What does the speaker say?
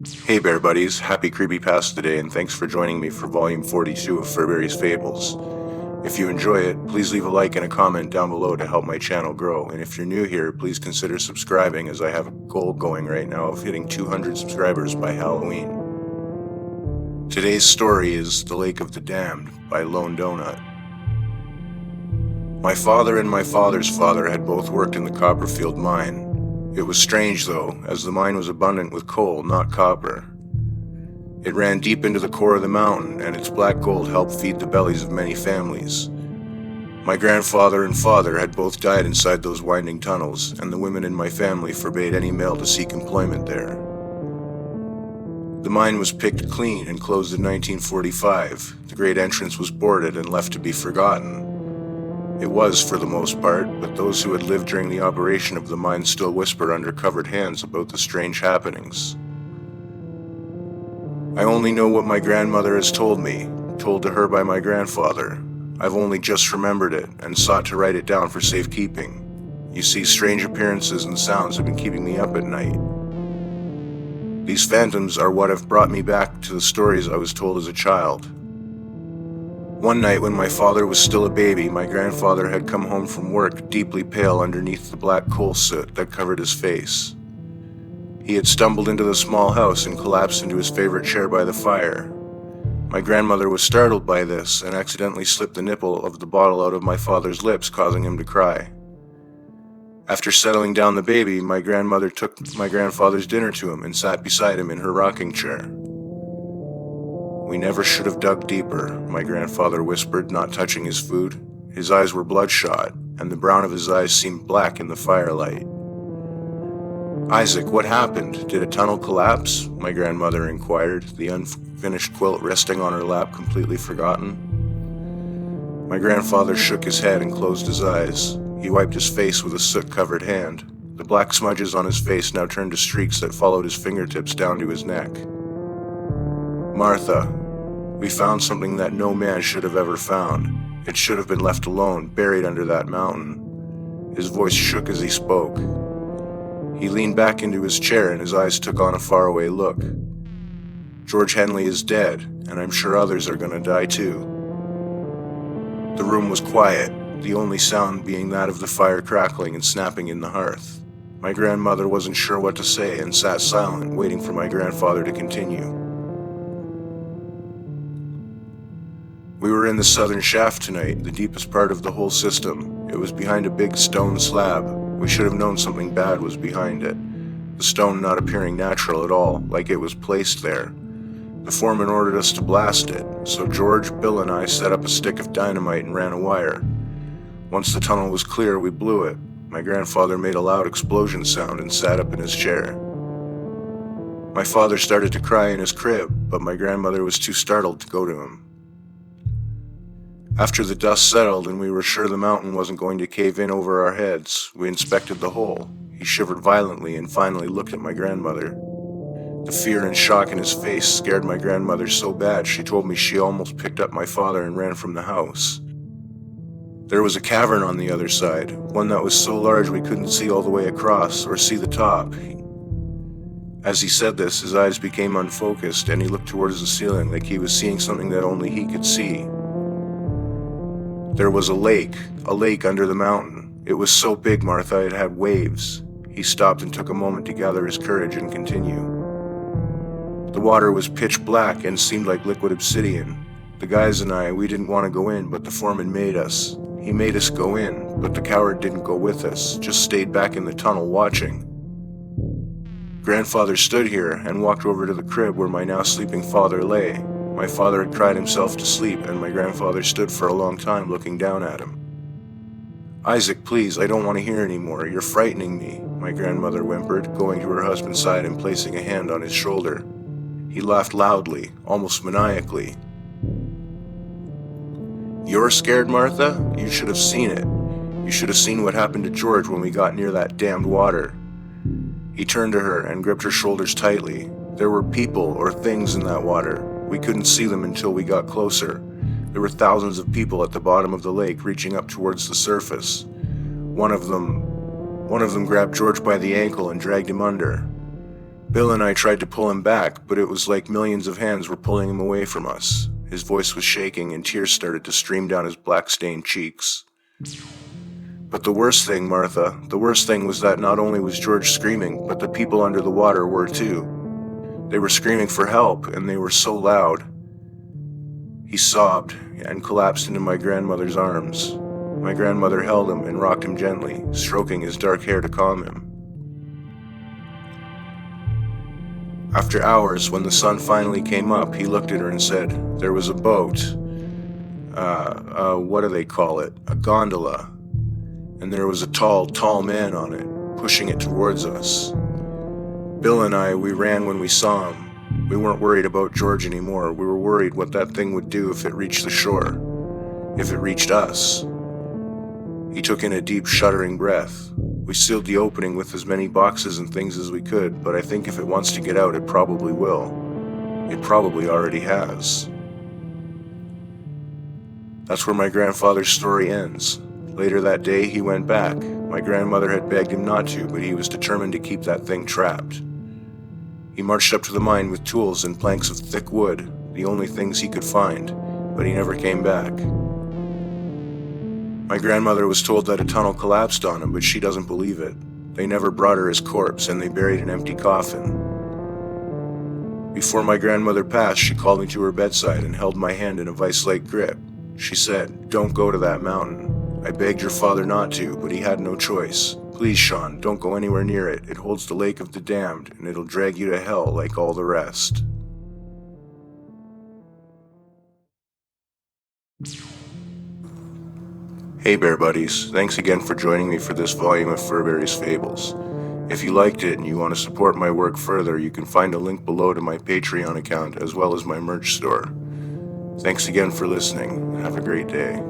Hey Bear Buddies, happy Creepypasta Day and thanks for joining me for volume 42 of Furberries Fables. If you enjoy it, please leave a like and a comment down below to help my channel grow, and if you're new here, please consider subscribing as I have a goal going right now of hitting 200 subscribers by Halloween. Today's story is The Lake of the Damned by LoneDonut. My father and my father's father had both worked in the Copperfield mine. It was strange, though, as the mine was abundant with coal, not copper. It ran deep into the core of the mountain, and its black gold helped feed the bellies of many families. My grandfather and father had both died inside those winding tunnels, and the women in my family forbade any male to seek employment there. The mine was picked clean and closed in 1945. The great entrance was boarded and left to be forgotten. It was, for the most part, but those who had lived during the operation of the mine still whisper under covered hands about the strange happenings. I only know what my grandmother has told me, told to her by my grandfather. I've only just remembered it, and sought to write it down for safekeeping. You see, strange appearances and sounds have been keeping me up at night. These phantoms are what have brought me back to the stories I was told as a child. One night when my father was still a baby, my grandfather had come home from work deeply pale underneath the black coal soot that covered his face. He had stumbled into the small house and collapsed into his favorite chair by the fire. My grandmother was startled by this and accidentally slipped the nipple of the bottle out of my father's lips, causing him to cry. After settling down the baby, my grandmother took my grandfather's dinner to him and sat beside him in her rocking chair. "We never should have dug deeper," my grandfather whispered, not touching his food. His eyes were bloodshot, and the brown of his eyes seemed black in the firelight. "Isaac, what happened? Did a tunnel collapse?" my grandmother inquired, the unfinished quilt resting on her lap completely forgotten. My grandfather shook his head and closed his eyes. He wiped his face with a soot-covered hand. The black smudges on his face now turned to streaks that followed his fingertips down to his neck. "Martha, we found something that no man should have ever found. It should have been left alone, buried under that mountain." His voice shook as he spoke. He leaned back into his chair and his eyes took on a faraway look. "George Henley is dead, and I'm sure others are gonna die too." The room was quiet, the only sound being that of the fire crackling and snapping in the hearth. My grandmother wasn't sure what to say and sat silent, waiting for my grandfather to continue. "We were in the southern shaft tonight, the deepest part of the whole system. It was behind a big stone slab. We should have known something bad was behind it. The stone not appearing natural at all, like it was placed there. The foreman ordered us to blast it, so George, Bill, and I set up a stick of dynamite and ran a wire. Once the tunnel was clear, we blew it. My grandfather made a loud explosion sound and sat up in his chair. My father started to cry in his crib, but my grandmother was too startled to go to him. After the dust settled and we were sure the mountain wasn't going to cave in over our heads, we inspected the hole." He shivered violently and finally looked at my grandmother. The fear and shock in his face scared my grandmother so bad she told me she almost picked up my father and ran from the house. "There was a cavern on the other side, one that was so large we couldn't see all the way across or see the top." As he said this, his eyes became unfocused and he looked towards the ceiling like he was seeing something that only he could see. "There was a lake under the mountain. It was so big, Martha, it had waves." He stopped and took a moment to gather his courage and continue. "The water was pitch black and seemed like liquid obsidian. The guys and I, we didn't want to go in, but the foreman made us. He made us go in, but the coward didn't go with us, just stayed back in the tunnel watching. Grandfather stood here and walked over to the crib where my now sleeping father lay. My father had cried himself to sleep, and my grandfather stood for a long time looking down at him. "Isaac, please, I don't want to hear anymore. You're frightening me," my grandmother whimpered, going to her husband's side and placing a hand on his shoulder. He laughed loudly, almost maniacally. "You're scared, Martha? You should have seen it. You should have seen what happened to George when we got near that damned water." He turned to her and gripped her shoulders tightly. "There were people or things in that water. We couldn't see them until we got closer. There were thousands of people at the bottom of the lake reaching up towards the surface. One of them grabbed George by the ankle and dragged him under. Bill and I tried to pull him back, but it was like millions of hands were pulling him away from us. His voice was shaking and tears started to stream down his black-stained cheeks. But the worst thing, Martha, the worst thing was that not only was George screaming, but the people under the water were too. They were screaming for help, and they were so loud. He sobbed and collapsed into my grandmother's arms. My grandmother held him and rocked him gently, stroking his dark hair to calm him. After hours, when the sun finally came up, he looked at her and said, "There was a boat. What do they call it? A gondola. And there was a tall man on it, pushing it towards us. Bill and I, we ran when we saw him. We weren't worried about George anymore. We were worried what that thing would do if it reached the shore. If it reached us." He took in a deep, shuddering breath. We sealed the opening with as many boxes and things as we could, but I think if it wants to get out, it probably will. It probably already has. That's where my grandfather's story ends. Later that day, he went back. My grandmother had begged him not to, but he was determined to keep that thing trapped. He marched up to the mine with tools and planks of thick wood, the only things he could find, but he never came back. My grandmother was told that a tunnel collapsed on him, but she doesn't believe it. They never brought her his corpse, and they buried an empty coffin. Before my grandmother passed, she called me to her bedside and held my hand in a vice-like grip. She said, "Don't go to that mountain. I begged your father not to, but he had no choice. Please, Sean, don't go anywhere near it. It holds the lake of the damned, and it'll drag you to hell like all the rest." Hey Bear Buddies, thanks again for joining me for this volume of Furberries Fables. If you liked it and you want to support my work further, you can find a link below to my Patreon account as well as my merch store. Thanks again for listening. Have a great day.